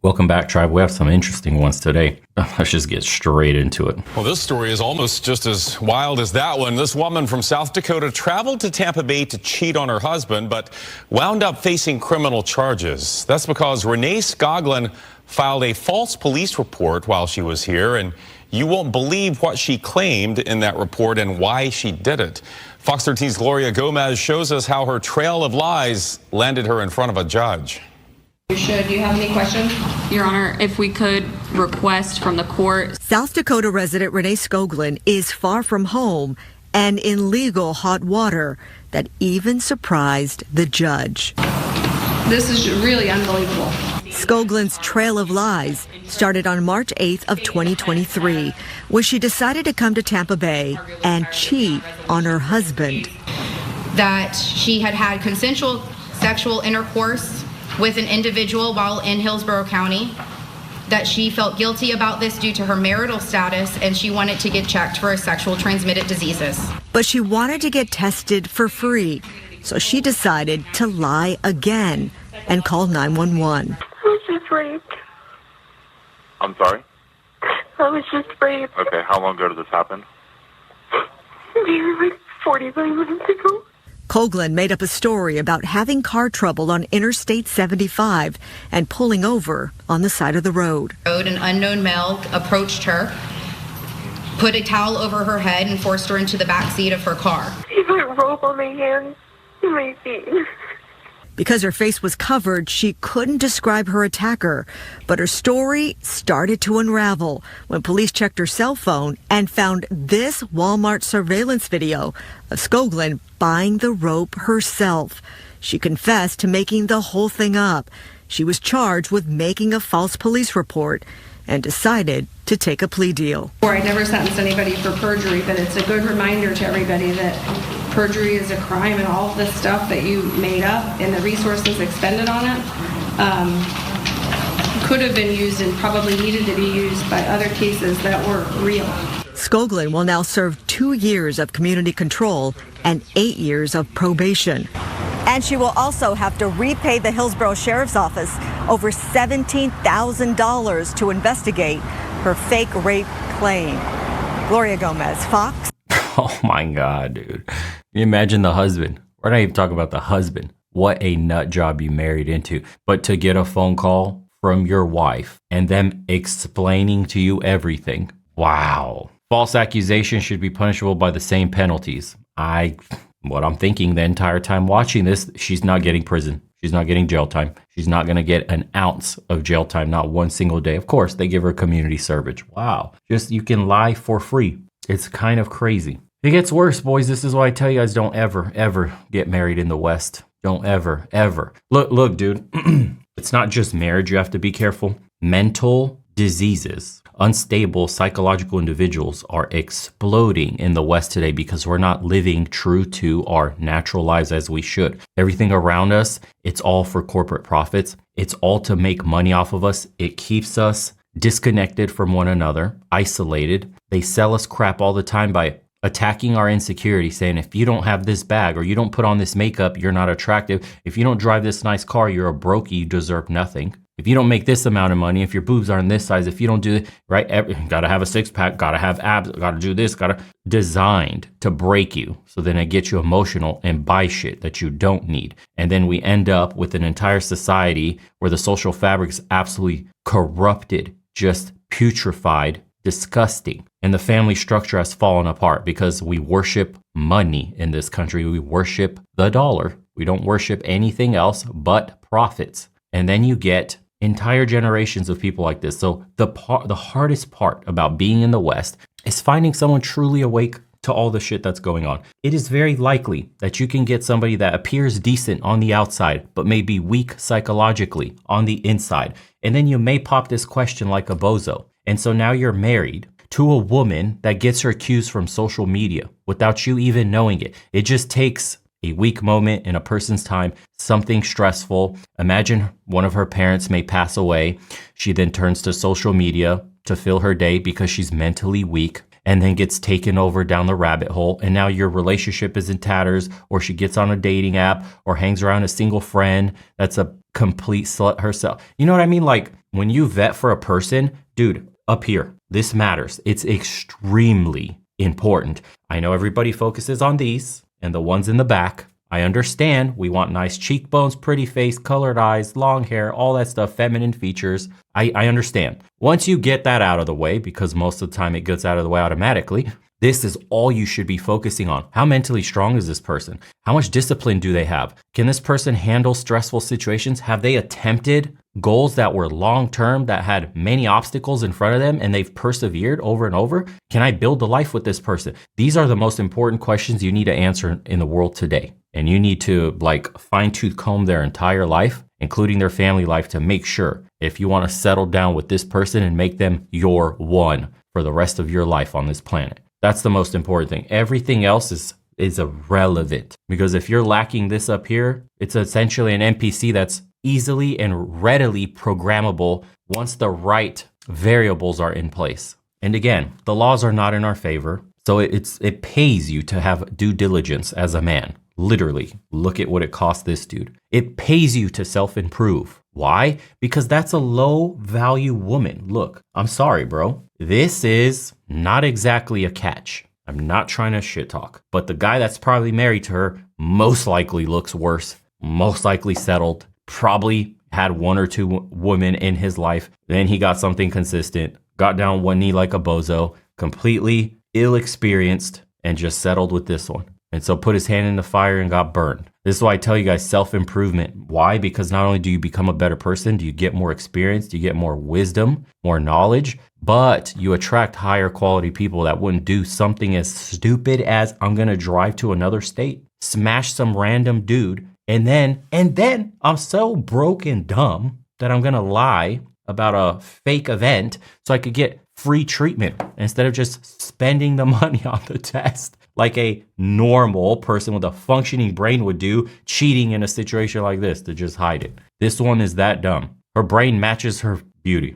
Welcome back, Tribe. We have some interesting ones today. Let's just get straight into it. Well, this story is almost just as wild as that one. This woman from South Dakota traveled to Tampa Bay to cheat on her husband, but wound up facing criminal charges. That's because Renee Skoglund filed a false police report while she was here, and you won't believe what she claimed in that report and why she did it. Fox 13's Gloria Gomez shows us how her trail of lies landed her in front of a judge. Do you have any questions? Your Honor, if we could request from the court. South Dakota resident Renee Skoglund is far from home and in legal hot water that even surprised the judge. This is really unbelievable. Skoglund's trail of lies started on March 8th of 2023 when she decided to come to Tampa Bay and cheat on her husband. That she had had consensual sexual intercourse with an individual while in Hillsborough County, that she felt guilty about this due to her marital status, and she wanted to get checked for sexual transmitted diseases. But she wanted to get tested for free, so she decided to lie again and call 911. I was just raped. I'm sorry? I was just raped. Okay, how long ago did this happen? Maybe like 45 minutes ago. Skoglund made up a story about having car trouble on Interstate 75 and pulling over on the side of the road. An unknown male approached her, put a towel over her head, and forced her into the back seat of her car. He put rope on my hands and my feet. Because her face was covered, she couldn't describe her attacker, but her story started to unravel when police checked her cell phone and found this Walmart surveillance video of Skoglund buying the rope herself. She confessed to making the whole thing up. She was charged with making a false police report and decided to take a plea deal. I never sentenced anybody for perjury, but it's a good reminder to everybody that perjury is a crime, and all of the stuff that you made up and the resources expended on it could have been used and probably needed to be used by other cases that were real. Skoglund will now serve 2 years of community control and 8 years of probation. And she will also have to repay the Hillsborough Sheriff's Office over $17,000 to investigate her fake rape claim. Gloria Gomez, Fox. Oh my God, dude. Can you imagine the husband? We're not even talking about the husband. What a nut job you married into. But to get a phone call from your wife and them explaining to you everything. Wow. False accusations should be punishable by the same penalties. What I'm thinking the entire time watching this, she's not getting prison. She's not getting jail time. She's not going to get an ounce of jail time, not one single day. Of course, they give her community service. Wow. Just, you can lie for free. It's kind of crazy. It gets worse, boys. This is why I tell you guys, don't ever get married in the West. Don't ever. Look, dude, it's not just marriage you have to be careful. Mental diseases, unstable psychological individuals are exploding in the West today because we're not living true to our natural lives as we should. Everything around us, it's all for corporate profits. It's all to make money off of us. It keeps us disconnected from one another, isolated. They sell us crap all the time by attacking our insecurity, saying if you don't have this bag or you don't put on this makeup, you're not attractive. If you don't drive this nice car, you're a brokey, you deserve nothing. If you don't make this amount of money, if your boobs aren't this size, if you don't do it, right, gotta have a six pack, gotta have abs, gotta do this, designed to break you. So then it gets you emotional and buy shit that you don't need. And then we end up with an entire society where the social fabric is absolutely corrupted, just putrefied, disgusting. And the family structure has fallen apart because we worship money in this country. We worship the dollar. We don't worship anything else but profits. And then you get entire generations of people like this. So the hardest part about being in the West is finding someone truly awake to all the shit that's going on. It is very likely that you can get somebody that appears decent on the outside, but may be weak psychologically on the inside. And then you may pop this question like a bozo. And so now you're married to a woman that gets her cues from social media without you even knowing it. It just takes a weak moment in a person's time, something stressful. Imagine one of her parents may pass away. She then turns to social media to fill her day because she's mentally weak, and then gets taken over down the rabbit hole. And now your relationship is in tatters, or she gets on a dating app or hangs around a single friend that's a complete slut herself. You know what I mean? Like when you vet for a person, dude, up here, this matters. It's extremely important. I know everybody focuses on these and the ones in the back. I understand we want nice cheekbones, pretty face, colored eyes, long hair, all that stuff, feminine features. I understand. Once you get that out of the way, because most of the time it gets out of the way automatically, this is all you should be focusing on. How mentally strong is this person? How much discipline do they have? Can this person handle stressful situations? Have they attempted goals that were long-term, that had many obstacles in front of them and they've persevered over and over? Can I build a life with this person? These are the most important questions you need to answer in the world today. And you need to like fine-tooth comb their entire life, including their family life, to make sure if you want to settle down with this person and make them your one for the rest of your life on this planet. That's the most important thing. Everything else is irrelevant, because if you're lacking this up here, it's essentially an NPC that's easily and readily programmable once the right variables are in place. And again, the laws are not in our favor, so it pays you to have due diligence as a man. Literally, look at what it cost this dude. It pays you to self-improve. Why? Because that's a low-value woman. Look, I'm sorry, bro. This is not exactly a catch. I'm not trying to shit talk, but the guy that's probably married to her most likely looks worse, most likely settled, probably had one or two women in his life. Then he got something consistent, got down one knee like a bozo, completely ill-experienced, and just settled with this one. And so put his hand in the fire and got burned. This is why I tell you guys self-improvement. Why? Because not only do you become a better person, do you get more experience, do you get more wisdom, more knowledge, but you attract higher quality people that wouldn't do something as stupid as I'm going to drive to another state, smash some random dude, and then I'm so broke and dumb that I'm going to lie about a fake event so I could get free treatment instead of just spending the money on the test like a normal person with a functioning brain would do, cheating in a situation like this to just hide it. This one is that dumb. Her brain matches her beauty.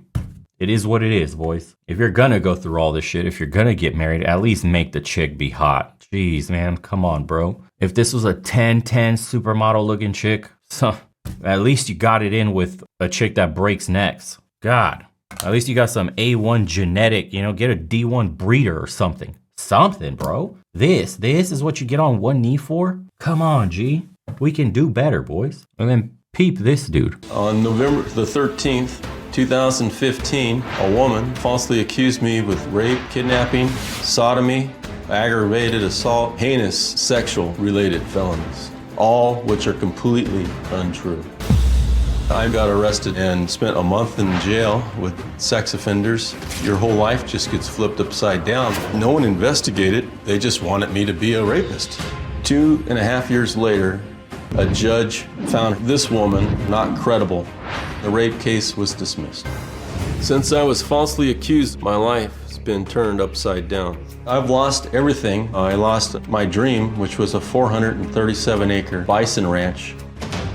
It is what it is, boys. If you're gonna go through all this shit, if you're gonna get married, at least make the chick be hot. Jeez, man, come on, bro. If this was a 10-10 supermodel looking chick, so at least you got it in with a chick that breaks necks. God, at least you got some A1 genetic, get a D1 breeder or something. Something, bro. This is what you get on one knee for? Come on, G. We can do better, boys. And then peep this dude. On November the 13th, 2015, a woman falsely accused me with rape, kidnapping, sodomy, aggravated assault, heinous sexual related felonies, all which are completely untrue. I got arrested and spent a month in jail with sex offenders. Your whole life just gets flipped upside down. No one investigated. They just wanted me to be a rapist. 2.5 years later, a judge found this woman not credible. The rape case was dismissed. Since I was falsely accused, my life has been turned upside down. I've lost everything. I lost my dream, which was a 437-acre bison ranch.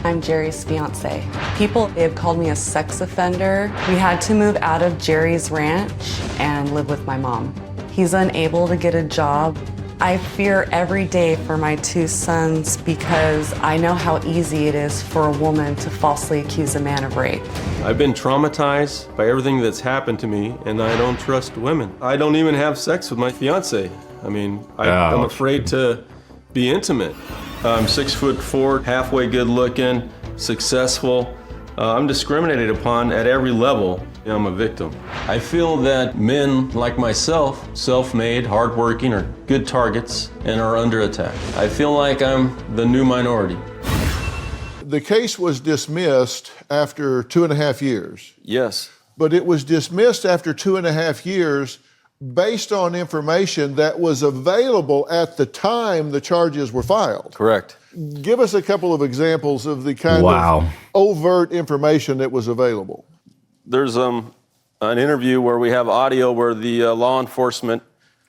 I'm Jerry's fiance. People, they have called me a sex offender. We had to move out of Jerry's ranch and live with my mom. He's unable to get a job. I fear every day for my 2 sons because I know how easy it is for a woman to falsely accuse a man of rape. I've been traumatized by everything that's happened to me, and I don't trust women. I don't even have sex with my fiance. I'm afraid to be intimate. I'm 6'4", halfway good looking, successful. I'm discriminated upon at every level. I'm a victim. I feel that men like myself, self-made, hardworking, are good targets and are under attack. I feel like I'm the new minority. The case was dismissed after 2.5 years. Yes. But it was dismissed after 2.5 years based on information that was available at the time the charges were filed. Correct. Give us a couple of examples of the kind of overt information that was available. There's an interview where we have audio where the law enforcement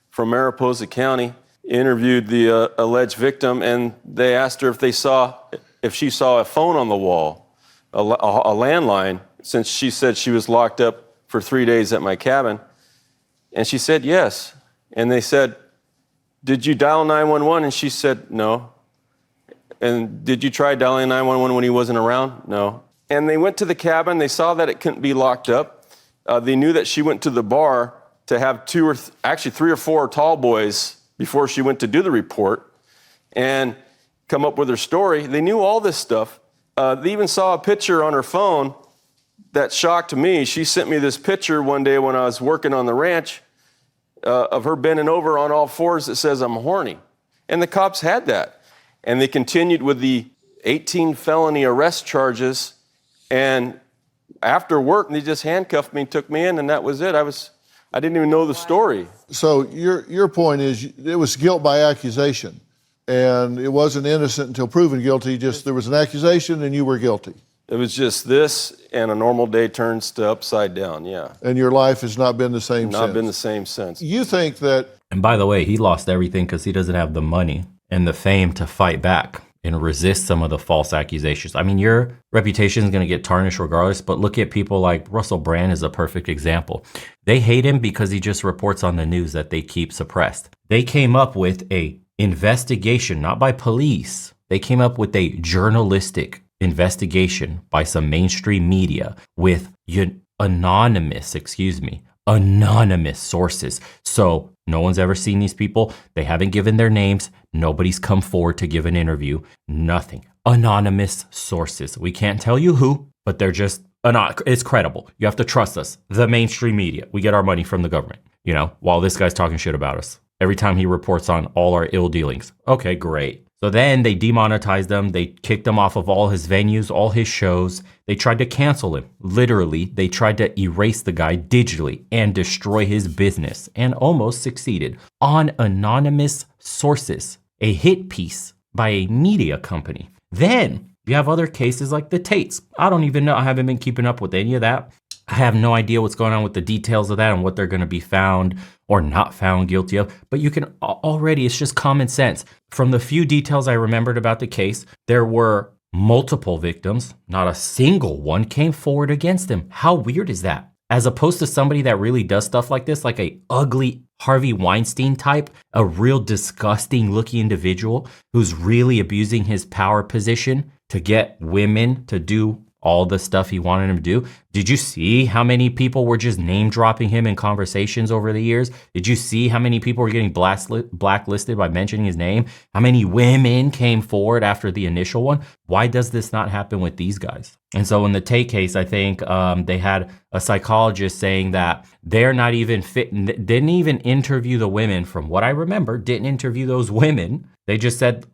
from Mariposa County interviewed the alleged victim, and they asked her if she saw a phone on the wall, a landline, since she said she was locked up for 3 days at my cabin. And she said yes. And they said, "Did you dial 911?" And she said no. "And did you try dialing 911 when he wasn't around?" "No." and they went to the cabin. They saw that it couldn't be locked up. They knew that she went to the bar to have three or four tall boys before she went to do the report and come up with her story. They knew all this stuff. They even saw a picture on her phone that shocked me. She sent me this picture one day when I was working on the ranch of her bending over on all fours that says, "I'm horny." And the cops had that. And they continued with the 18 felony arrest charges. And after work, they just handcuffed me and took me in, and that was it. I didn't even know the story. So your point is it was guilt by accusation, and it wasn't innocent until proven guilty. Just there was an accusation, and you were guilty. It was just this, and a normal day turns to upside down, yeah. And your life has not been the same since. Not been the same since. You think that... And by the way, he lost everything because he doesn't have the money and the fame to fight back and resist some of the false accusations. I mean, your reputation is going to get tarnished regardless, but look at people like Russell Brand is a perfect example. They hate him because he just reports on the news that they keep suppressed. They came up with a investigation, not by police. They came up with a journalistic investigation by some mainstream media with anonymous sources. So no one's ever seen these people. They haven't given their names. Nobody's come forward to give an interview. Nothing. Anonymous sources. We can't tell you who, but they're just, it's credible. You have to trust us. The mainstream media. We get our money from the government, while this guy's talking shit about us. Every time he reports on all our ill dealings. Okay, great. So then they demonetized him. They kicked him off of all his venues, all his shows. They tried to cancel him. Literally, they tried to erase the guy digitally and destroy his business, and almost succeeded on anonymous sources, a hit piece by a media company. Then you have other cases like the Tates. I don't even know. I haven't been keeping up with any of that. I have no idea what's going on with the details of that and what they're going to be found or not found guilty of. But you can already, it's just common sense. From the few details I remembered about the case, there were multiple victims. Not a single one came forward against him. How weird is that? As opposed to somebody that really does stuff like this, like a ugly Harvey Weinstein type, a real disgusting looking individual who's really abusing his power position to get women to do all the stuff he wanted him to do. Did you see how many people were just name dropping him in conversations over the years? Did you see how many people were getting blacklisted by mentioning his name? How many women came forward after the initial one? Why does this not happen with these guys? And so in the Tate case, I think they had a psychologist saying that they're not even fit, didn't even interview the women. From what I remember, didn't interview those women. They just said,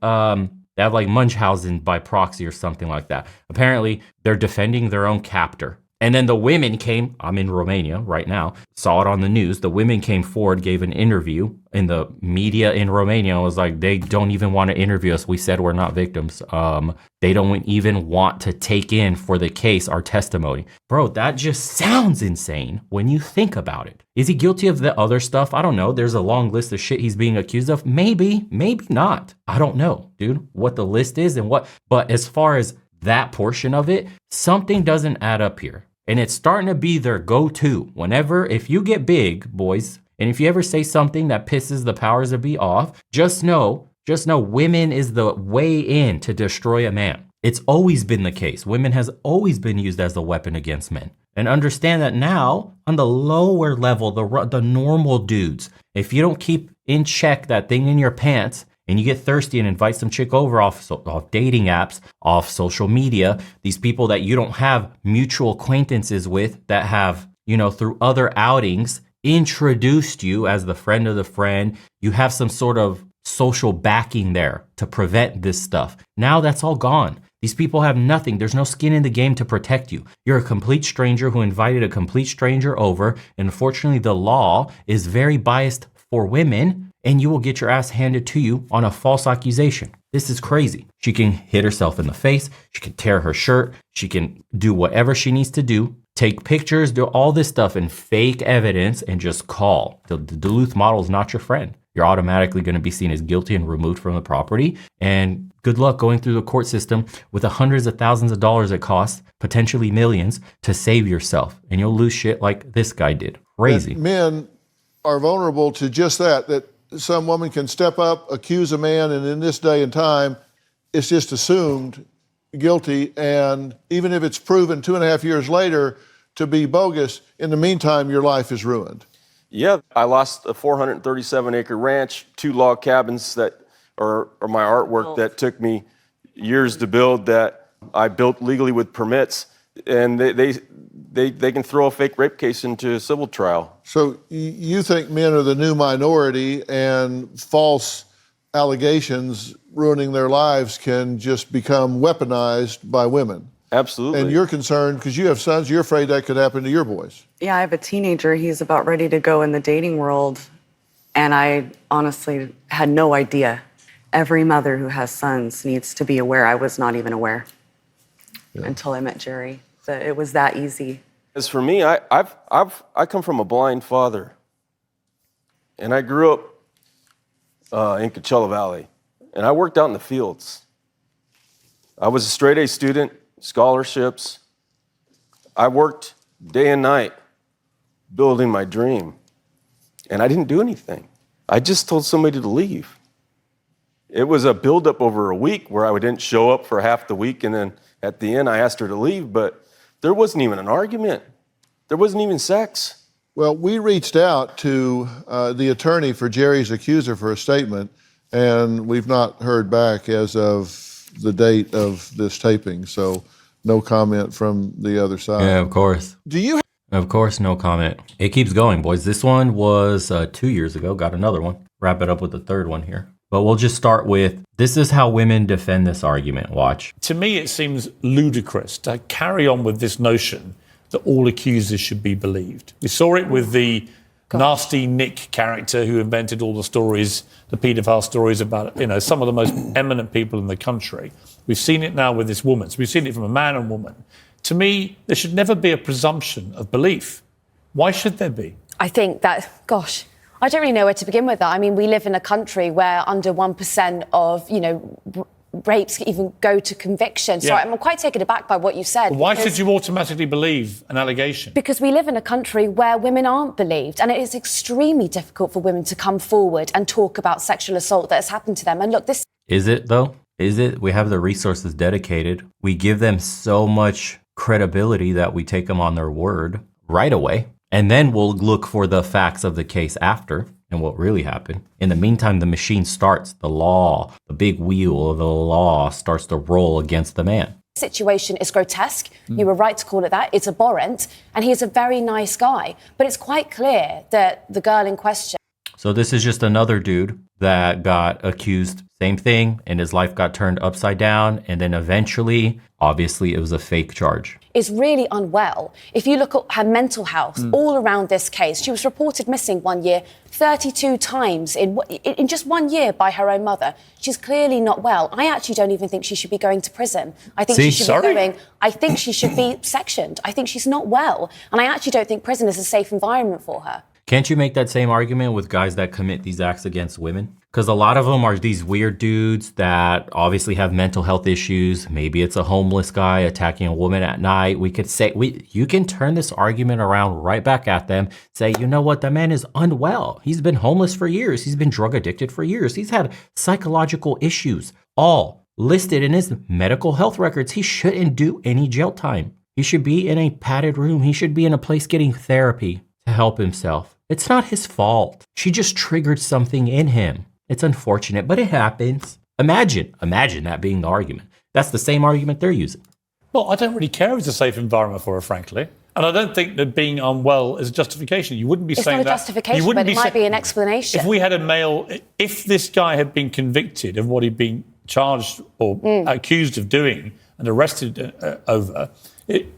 they have like Munchausen by proxy or something like that. Apparently, they're defending their own captor. And then the women came, I'm in Romania right now, saw it on the news. The women came forward, gave an interview in the media in Romania. It was like, they don't even want to interview us. We said we're not victims. They don't even want to take in for the case our testimony. Bro, that just sounds insane when you think about it. Is he guilty of the other stuff? I don't know. There's a long list of shit he's being accused of. Maybe, maybe not. I don't know, dude, what the list is and what. But as far as that portion of it, something doesn't add up here. And it's starting to be their go-to. If you get big, boys, and if you ever say something that pisses the powers that be off, just know women is the way in to destroy a man. It's always been the case. Women has always been used as a weapon against men. And understand that now, on the lower level, the normal dudes, if you don't keep in check that thing in your pants, and you get thirsty and invite some chick over off dating apps, off social media, these people that you don't have mutual acquaintances with that have, through other outings, introduced you as the friend of the friend. You have some sort of social backing there to prevent this stuff. Now that's all gone. These people have nothing. There's no skin in the game to protect you. You're a complete stranger who invited a complete stranger over. And unfortunately, the law is very biased for women, and you will get your ass handed to you on a false accusation. This is crazy. She can hit herself in the face. She can tear her shirt. She can do whatever she needs to do, take pictures, do all this stuff and fake evidence and just call. The Duluth model is not your friend. You're automatically going to be seen as guilty and removed from the property. And good luck going through the court system with the hundreds of thousands of dollars it costs, potentially millions, to save yourself. And you'll lose shit like this guy did. Crazy. And men are vulnerable to just that some woman can step up, accuse a man, and in this day and time, it's just assumed guilty, and even if it's proven 2.5 years later to be bogus, in the meantime, your life is ruined. Yeah, I lost a 437-acre ranch, 2 log cabins that are my artwork that took me years to build, that I built legally with permits, and they can throw a fake rape case into a civil trial. So you think men are the new minority, and false allegations ruining their lives can just become weaponized by women? Absolutely. And you're concerned because you have sons, you're afraid that could happen to your boys. Yeah, I have a teenager. He's about ready to go in the dating world. And I honestly had no idea. Every mother who has sons needs to be aware. I was not even aware until I met Jerry. That it was that easy. As for me, I come from a blind father. And I grew up in Coachella Valley. And I worked out in the fields. I was a straight A student, scholarships. I worked day and night building my dream. And I didn't do anything. I just told somebody to leave. It was a buildup over a week where I didn't show up for half the week, and then at the end I asked her to leave, but there wasn't even an argument. There wasn't even sex. Well, we reached out to the attorney for Jerry's accuser for a statement, and we've not heard back as of the date of this taping, so no comment from the other side. Yeah, of course. Do you? Of course, no comment. It keeps going, boys. This one was 2 years ago. Got another one. Wrap it up with the third one here. But we'll just start with, this is how women defend this argument. Watch. To me, it seems ludicrous to carry on with this notion that all accusers should be believed. We saw it with the nasty Nick character who invented all the stories, the paedophile stories about, some of the most eminent people in the country. We've seen it now with this woman. So we've seen it from a man and woman. To me, there should never be a presumption of belief. Why should there be? I think that, gosh, I don't really know where to begin with that. I mean, we live in a country where under 1% of, rapes even go to conviction. So I'm quite taken aback by what you said. Why should you automatically believe an allegation? Because we live in a country where women aren't believed, and it is extremely difficult for women to come forward and talk about sexual assault that has happened to them. And look, this... Is it, though? Is it? We have the resources dedicated. We give them so much credibility that we take them on their word right away. And then we'll look for the facts of the case after and what really happened. In the meantime, the machine starts. The law, the big wheel of the law starts to roll against the man. Situation is grotesque. You were right to call it that. It's abhorrent. And he's a very nice guy. But it's quite clear that the girl in question... So this is just another dude that got accused, same thing, and his life got turned upside down. And then eventually, obviously, it was a fake charge. Is really unwell. If you look at her mental health all around this case, she was reported missing 1 year 32 times in just 1 year by her own mother. She's clearly not well. I actually don't even think she should be going to prison. I think she should be going. I think she should be sectioned. I think she's not well, and I actually don't think prison is a safe environment for her. Can't you make that same argument with guys that commit these acts against women? Because a lot of them are these weird dudes that obviously have mental health issues. Maybe it's a homeless guy attacking a woman at night. We could say, you can turn this argument around right back at them. Say, you know what? That man is unwell. He's been homeless for years. He's been drug addicted for years. He's had psychological issues, all listed in his medical health records. He shouldn't do any jail time. He should be in a padded room. He should be in a place getting therapy to help himself. It's not his fault. She just triggered something in him. It's unfortunate, but it happens. Imagine that being the argument. That's the same argument they're using. Well, I don't really care if it's a safe environment for her, frankly. And I don't think that being unwell is a justification. You wouldn't be saying that. It's not a justification, but it might be an explanation. If we had a male, if this guy had been convicted of what he'd been charged or accused of doing and arrested over,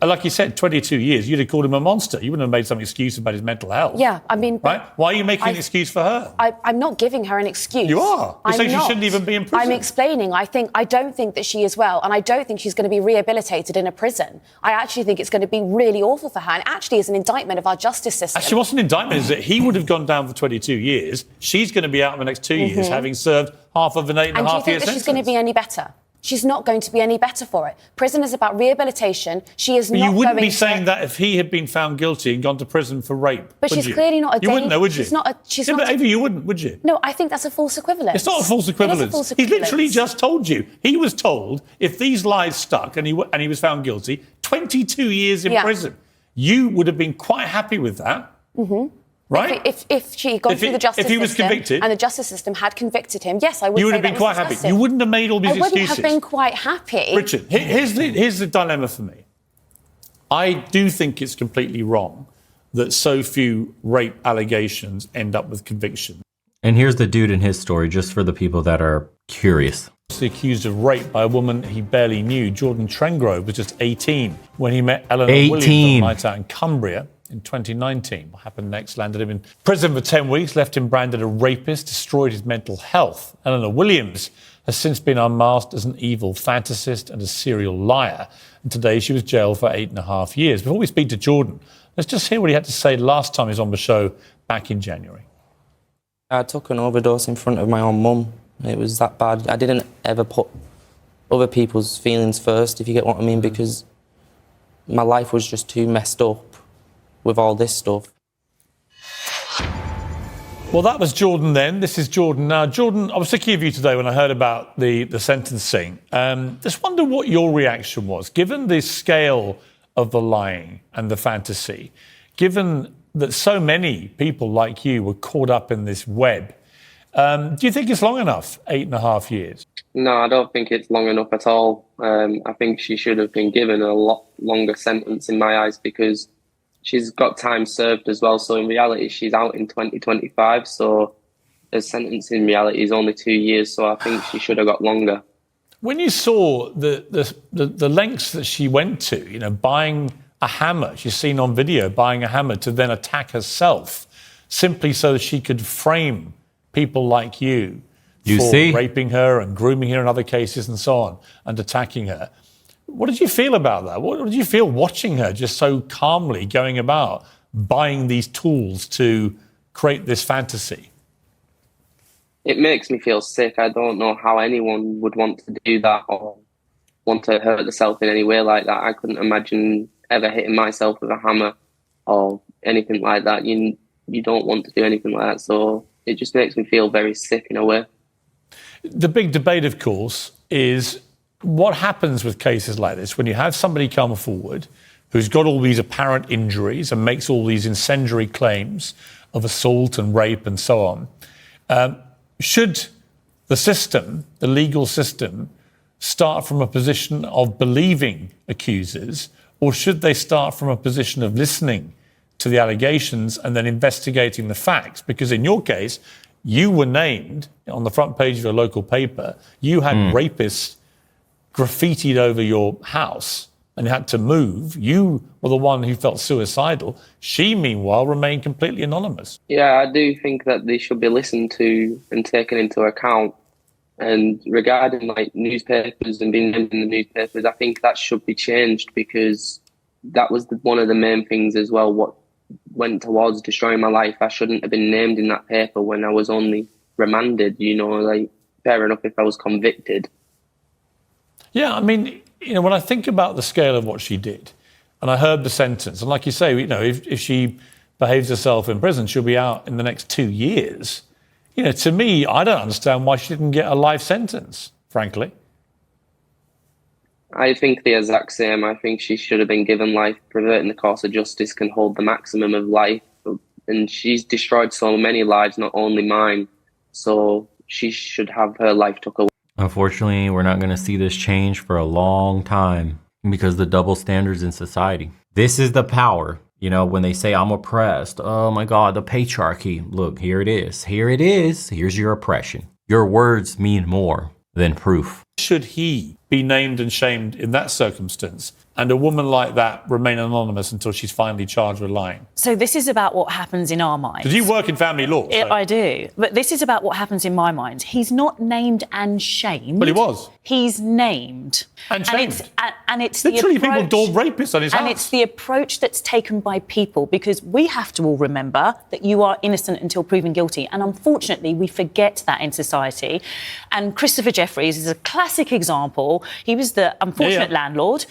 like you said, 22 years, you'd have called him a monster. You wouldn't have made some excuse about his mental health. Yeah, I mean... Right? Why are you making an excuse for her? I'm not giving her an excuse. You are. You're saying she shouldn't even be in prison. I'm explaining. I don't think that she is well, and I don't think she's going to be rehabilitated in a prison. I actually think it's going to be really awful for her, and actually is an indictment of our justice system. Actually, what's an indictment is that he would have gone down for 22 years. She's going to be out in the next 2 years, having served half of an 8.5 year sentence. And do you think that she's going to be any better? She's not going to be any better for it. Prison is about rehabilitation. She is But not you wouldn't going be saying that if he had been found guilty and gone to prison for rape. But would she's you? clearly not a You wouldn't, though, would you? She's not a. She's Yeah, not. but Ava, you wouldn't, would you? No, I think that's a false equivalence. It's not a false equivalence. It is a false He equivalence. literally just told you. He was told if these lies stuck and he was found guilty, 22 years in prison. You would have been quite happy with that. Mm-hmm. Right? If she had gone through the justice system, if he was convicted, and the justice system had convicted him, yes, I would. You would say have been that quite was happy. excessive. You wouldn't have made all these excuses. I wouldn't have been quite happy. Richard, here's the dilemma for me. I do think it's completely wrong that so few rape allegations end up with conviction. And here's the dude in his story, just for the people that are curious. Accused of rape by a woman he barely knew. Jordan Trengrove was just 18 when he met Eleanor 18. Williams on a night out in Cumbria in 2019. What happened next landed him in prison for 10 weeks, left him branded a rapist, destroyed his mental health. Eleanor Williams has since been unmasked as an evil fantasist and a serial liar. And today she was jailed for 8.5 years. Before we speak to Jordan, let's just hear what he had to say last time he was on the show back in January. I took an overdose in front of my own mum. It was that bad. I didn't ever put other people's feelings first, if you get what I mean, because my life was just too messed up with all this stuff. Well, that was Jordan then. This is Jordan now. Jordan, I was thinking of you today when I heard about the sentencing. Just wonder what your reaction was, given the scale of the lying and the fantasy, given that so many people like you were caught up in this web. Do you think it's long enough, 8.5 years? No, I don't think it's long enough at all. I think she should have been given a lot longer sentence in my eyes, because she's got time served as well. So in reality, she's out in 2025. So her sentence in reality is only 2 years. So I think she should have got longer. When you saw the lengths that she went to, buying a hammer, she's seen on video, buying a hammer to then attack herself, simply so that she could frame people like you for raping her and grooming her in other cases and so on, and attacking her. What did you feel about that? What did you feel watching her just so calmly going about buying these tools to create this fantasy? It makes me feel sick. I don't know how anyone would want to do that or want to hurt themselves in any way like that. I couldn't imagine ever hitting myself with a hammer or anything like that. You don't want to do anything like that. So it just makes me feel very sick in a way. The big debate, of course, is what happens with cases like this when you have somebody come forward who's got all these apparent injuries and makes all these incendiary claims of assault and rape and so on. Should the system, the legal system, start from a position of believing accusers, or should they start from a position of listening to the allegations and then investigating the facts? Because in your case, you were named on the front page of your local paper. You had rapists graffitied over your house and had to move. You were the one who felt suicidal. She, meanwhile, remained completely anonymous. Yeah, I do think that they should be listened to and taken into account. And regarding like newspapers and being named in the newspapers, I think that should be changed, because that was one of the main things as well, what went towards destroying my life. I shouldn't have been named in that paper when I was only remanded, fair enough if I was convicted. Yeah, I mean, when I think about the scale of what she did, and I heard the sentence, and like you say, if she behaves herself in prison, she'll be out in the next 2 years. To me, I don't understand why she didn't get a life sentence, frankly. I think the exact same. I think she should have been given life. Perverting the course of justice can hold the maximum of life. And she's destroyed so many lives, not only mine. So she should have her life took away. Unfortunately, we're not going to see this change for a long time because the double standards in society. This is the power. When they say I'm oppressed, oh my God, the patriarchy. Look, here it is. Here it is. Here's your oppression. Your words mean more than proof. Should he be named and shamed in that circumstance and a woman like that remain anonymous until she's finally charged with lying? So this is about what happens in our minds. Because you work in family law. So. I do. But this is about what happens in my mind. He's not named and shamed. But he was. He's named. And shamed. And it's literally the approach, people daub rapists on his house. And it's the approach that's taken by people, because we have to all remember that you are innocent until proven guilty. And unfortunately, we forget that in society. And Christopher Jeffries is a classic example. He was the unfortunate landlord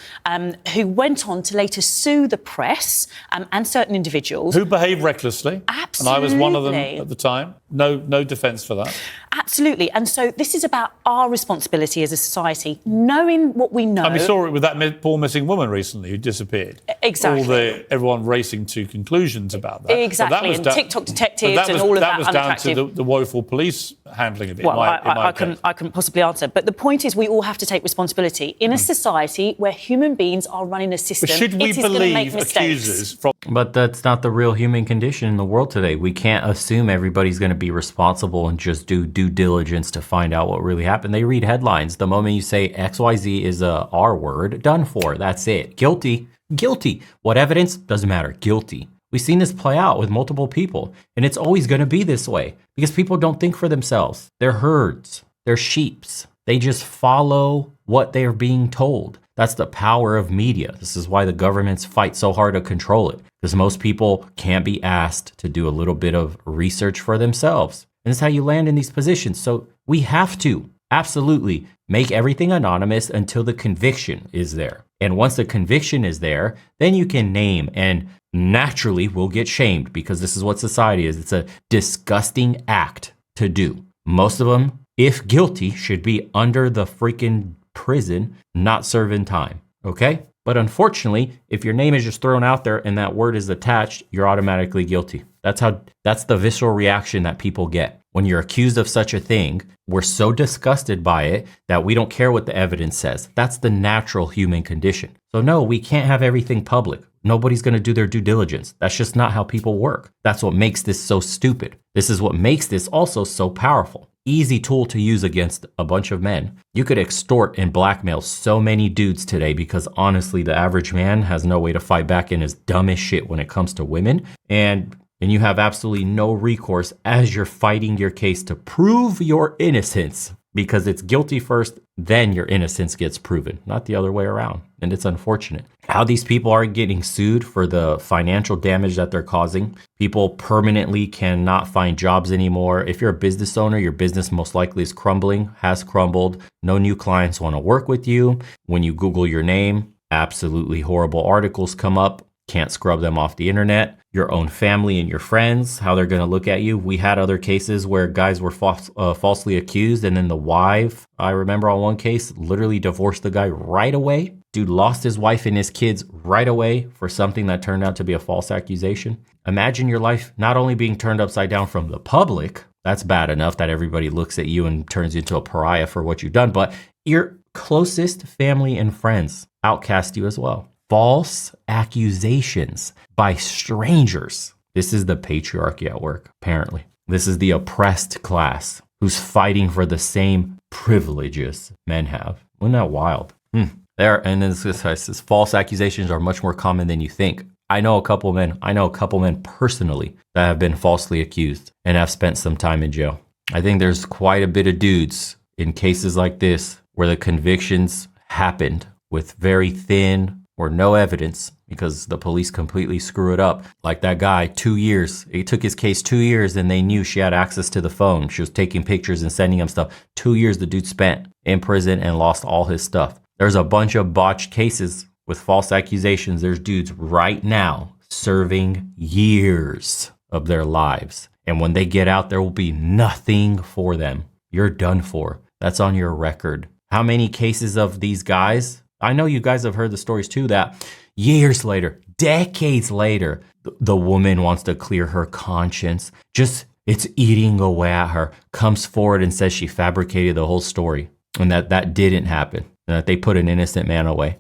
who went on to later sue the press and certain individuals. Who behaved recklessly. Absolutely. And I was one of them at the time. No defence for that. Absolutely. And so this is about our responsibility as a society, knowing what we know. And we saw it with that poor missing woman recently who disappeared. Exactly. Everyone racing to conclusions about that. Exactly. And TikTok detectives and all of that unattractive. That was down to the woeful police handling of it. Well, I can possibly answer. But the point is, we all have to take responsibility. In a society where human beings are running a system, but should we believe accusers But that's not the real human condition in the world today. We can't assume everybody's going to be responsible and just do due diligence to find out what really happened. They read headlines. The moment you say XYZ is a R word, done for. That's it. Guilty. Guilty. What evidence? Doesn't matter. Guilty. We've seen this play out with multiple people, and it's always going to be this way because people don't think for themselves. They're herds. They're sheeps. They just follow what they're being told. That's the power of media. This is why the governments fight so hard to control it, because most people can't be asked to do a little bit of research for themselves. And it's how you land in these positions. So we have to absolutely make everything anonymous until the conviction is there. And once the conviction is there, then you can name, and naturally will get shamed, because this is what society is. It's a disgusting act to do. Most of them, if guilty, should be under the freaking prison, not serving time. Okay? But unfortunately, if your name is just thrown out there and that word is attached, you're automatically guilty. That's the visceral reaction that people get. When you're accused of such a thing, we're so disgusted by it that we don't care what the evidence says. That's the natural human condition. So no, we can't have everything public. Nobody's going to do their due diligence. That's just not how people work. That's what makes this so stupid. This is what makes this also so powerful. Easy tool to use against a bunch of men. You could extort and blackmail so many dudes today because honestly, the average man has no way to fight back and is dumb as shit when it comes to women. And you have absolutely no recourse as you're fighting your case to prove your innocence, because it's guilty first, then your innocence gets proven, not the other way around. And it's unfortunate how these people are getting sued for the financial damage that they're causing. People permanently cannot find jobs anymore. If you're a business owner, your business most likely is crumbling, has crumbled. No new clients want to work with you. When you Google your name, absolutely horrible articles come up. Can't scrub them off the internet. Your own family and your friends, how they're going to look at you. We had other cases where guys were falsely accused, and then the wife, I remember on one case, literally divorced the guy right away. Dude lost his wife and his kids right away for something that turned out to be a false accusation. Imagine your life not only being turned upside down from the public, that's bad enough that everybody looks at you and turns you into a pariah for what you've done, but your closest family and friends outcast you as well. False accusations by strangers. This is the patriarchy at work, apparently. This is the oppressed class who's fighting for the same privileges men have. Isn't that wild? And then this says false accusations are much more common than you think. I know a couple men personally that have been falsely accused and have spent some time in jail. I think there's quite a bit of dudes in cases like this where the convictions happened with very thin or no evidence because the police completely screw it up. Like that guy, 2 years. It took his case 2 years and they knew she had access to the phone. She was taking pictures and sending him stuff. 2 years the dude spent in prison and lost all his stuff. There's a bunch of botched cases with false accusations. There's dudes right now serving years of their lives. And when they get out, there will be nothing for them. You're done for. That's on your record. How many cases of these guys? I know you guys have heard the stories too, that years later, decades later, the woman wants to clear her conscience. Just, it's eating away at her, comes forward and says she fabricated the whole story and that didn't happen and that they put an innocent man away.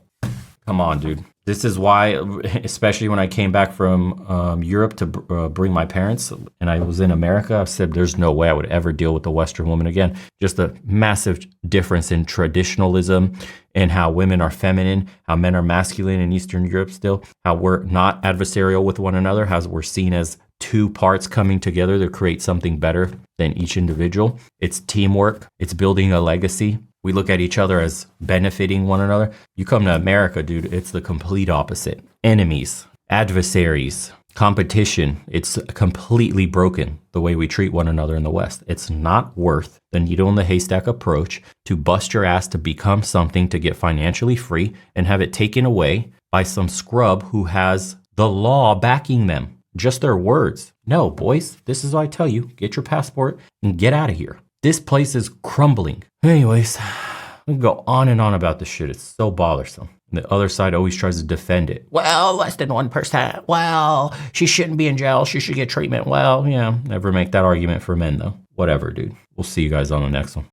Come on, dude. This is why, especially when I came back from Europe to bring my parents, and I was in America, I said there's no way I would ever deal with a Western woman again. Just a massive difference in traditionalism and how women are feminine, how men are masculine in Eastern Europe still, how we're not adversarial with one another, how we're seen as two parts coming together to create something better than each individual. It's teamwork. It's building a legacy. We look at each other as benefiting one another. You come to America, dude, it's the complete opposite. Enemies, adversaries, competition. It's completely broken the way we treat one another in the West. It's not worth the needle in the haystack approach to bust your ass to become something to get financially free and have it taken away by some scrub who has the law backing them. Just their words. No, boys, this is what I tell you. Get your passport and get out of here. This place is crumbling. Anyways, we can go on and on about this shit. It's so bothersome. And the other side always tries to defend it. Well, less than 1%. Well, she shouldn't be in jail. She should get treatment. Well, yeah, never make that argument for men, though. Whatever, dude. We'll see you guys on the next one.